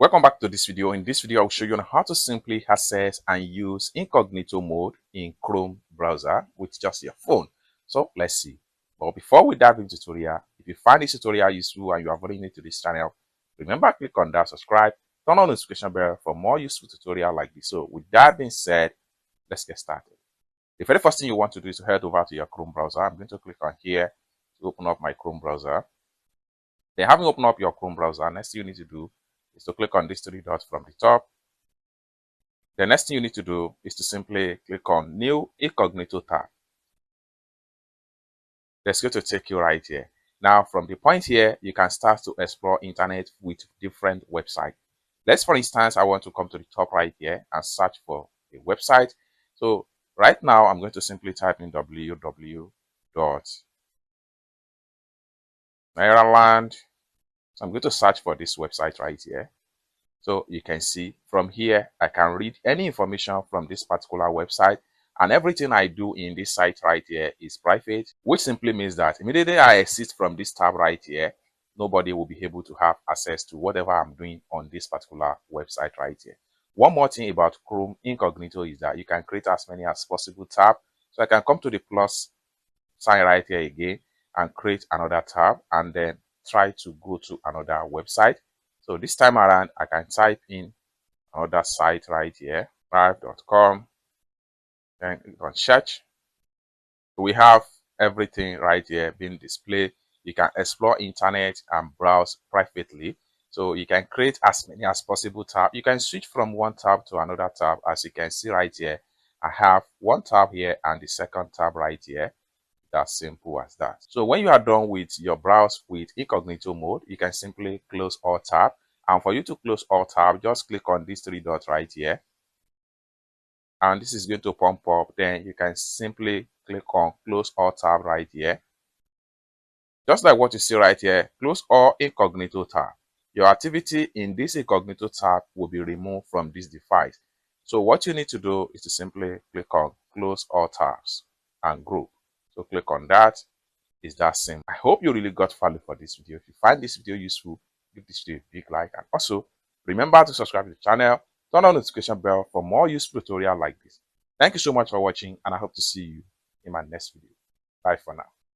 Welcome back to this video. In this video, I'll show you on how to simply access and use incognito mode in Chrome browser with just your phone. So let's see. But before we dive into the tutorial, if you find this tutorial useful and you are very new to this channel, remember to click on that subscribe, turn on the notification bell for more useful tutorial like this. So with that being said, let's get started. The very first thing you want to do is to head over to your Chrome browser. I'm going to click on here to open up my Chrome browser. Then having opened up your Chrome browser, next thing you need to do is to click on these three dots from the top. The next thing you need to do is to simply click on New Incognito tab. That's going to take you right here. Now, from the point here, you can start to explore internet with different websites. Let's, for instance, I want to come to the top right here and search for a website. So right now, I'm going to simply type in www.Maryland. So I'm going to search for this website right here. So you can see from here, I can read any information from this particular website, and everything I do in this site right here is private, which simply means that immediately I exit from this tab right here, nobody will be able to have access to whatever I'm doing on this particular website right here. One more thing about Chrome Incognito is that you can create as many as possible tabs. So I can come to the plus sign right here again and create another tab and then try to go to another website. So this time around, I can type in another site right here, drive.com, then click on search. We have everything right here being displayed. You can explore internet and browse privately. So you can create as many as possible tabs. You can switch from one tab to another tab. As you can see right here, I have one tab here and the second tab right here. That's simple as that. So when you are done with your browse with incognito mode, you can simply close all tab. And for you to close all tab, just click on these three dots right here. And this is going to pump up. Then you can simply click on close all tab right here. Just like what you see right here, close all incognito tab. Your activity in this incognito tab will be removed from this device. So what you need to do is to simply click on close all tabs and group. So click on that. It's that simple. I hope you really got value for this video. If you find this video useful, give this video a big like, and also remember to subscribe to the channel, turn on the notification bell for more useful tutorials like this. Thank you so much for watching, and I hope to see you in my next video. Bye for now.